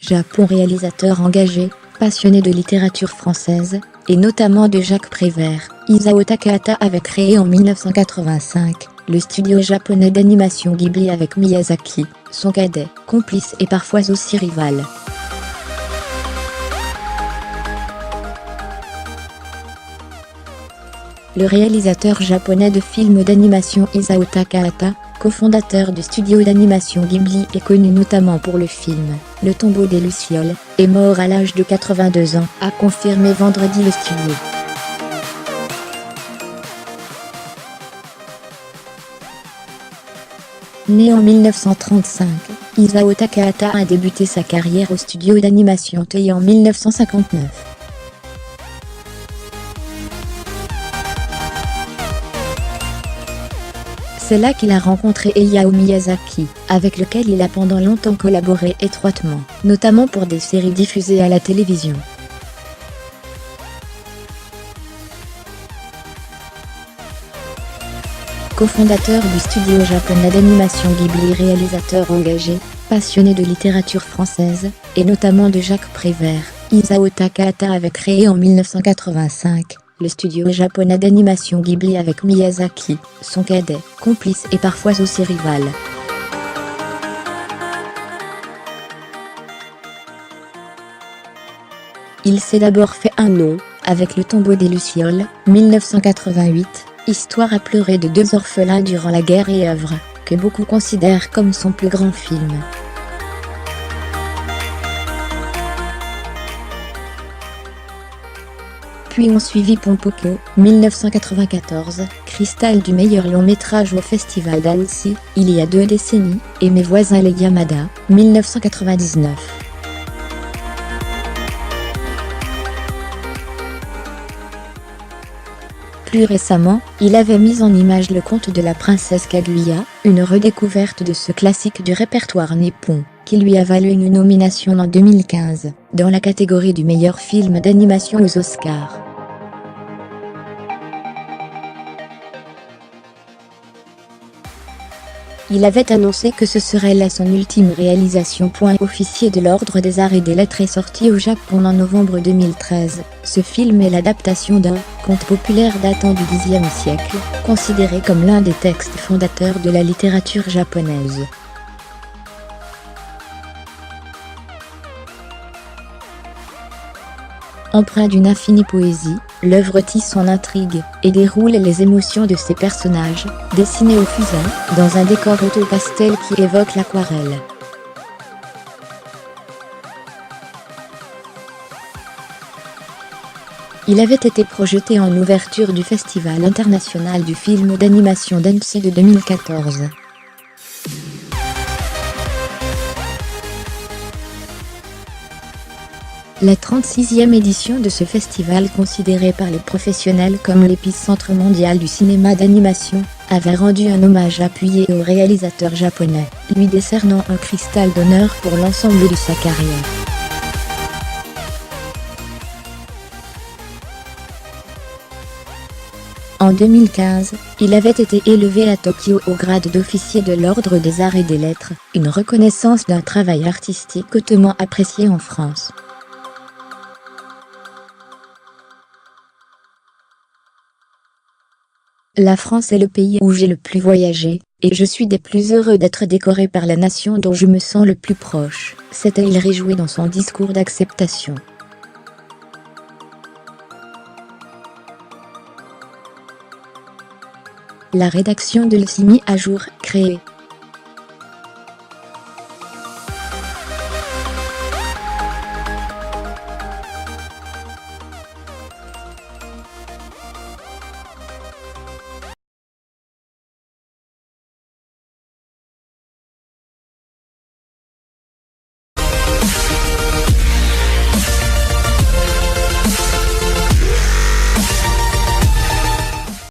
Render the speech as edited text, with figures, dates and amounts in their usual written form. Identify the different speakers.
Speaker 1: Japon. Réalisateur engagé, passionné de littérature française, et notamment de Jacques Prévert, Isao Takahata avait créé en 1985 le studio japonais d'animation Ghibli avec Miyazaki, son cadet, complice et parfois aussi rival. Le réalisateur japonais de films d'animation Isao Takahata, cofondateur du studio d'animation Ghibli, est connu notamment pour le film « Le tombeau des Lucioles », est mort à l'âge de 82 ans, a confirmé vendredi le studio. Né en 1935, Isao Takahata a débuté sa carrière au studio d'animation Toei en 1959. C'est là qu'il a rencontré Hayao Miyazaki, avec lequel il a pendant longtemps collaboré étroitement, notamment pour des séries diffusées à la télévision. Cofondateur du studio japonais d'animation Ghibli, réalisateur engagé, passionné de littérature française, et notamment de Jacques Prévert, Isao Takahata avait créé en 1985 le studio japonais d'animation Ghibli avec Miyazaki, son cadet, complice et parfois aussi rival. Il s'est d'abord fait un nom, avec Le tombeau des Lucioles, 1988, histoire à pleurer de deux orphelins durant la guerre et œuvre, que beaucoup considèrent comme son plus grand film. Puis ont suivi Pompoko, 1994, cristal du meilleur long métrage au Festival d'Annecy, il y a 2 décennies, et Mes voisins les Yamada, 1999. Plus récemment, il avait mis en image Le conte de la princesse Kaguya, une redécouverte de ce classique du répertoire nippon, qui lui a valu une nomination en 2015, dans la catégorie du meilleur film d'animation aux Oscars. Il avait annoncé que ce serait là son ultime réalisation. Officier de l'Ordre des Arts et des Lettres est sorti au Japon en novembre 2013. Ce film est l'adaptation d'un conte populaire datant du Xe siècle, considéré comme l'un des textes fondateurs de la littérature japonaise. Empreint d'une infinie poésie, l'œuvre tisse son intrigue et déroule les émotions de ses personnages, dessinés au fusain, dans un décor auto-pastel qui évoque l'aquarelle. Il avait été projeté en ouverture du Festival international du film d'animation d'Annecy de 2014. La 36e édition de ce festival, considéré par les professionnels comme l'épicentre mondial du cinéma d'animation, avait rendu un hommage appuyé au réalisateur japonais, lui décernant un cristal d'honneur pour l'ensemble de sa carrière. En 2015, il avait été élevé à Tokyo au grade d'officier de l'Ordre des Arts et des Lettres, une reconnaissance d'un travail artistique hautement apprécié en France. La France est le pays où j'ai le plus voyagé, et je suis des plus heureux d'être décoré par la nation dont je me sens le plus proche, s'était-il réjoui dans son discours d'acceptation. La rédaction de Le Simi à jour, créée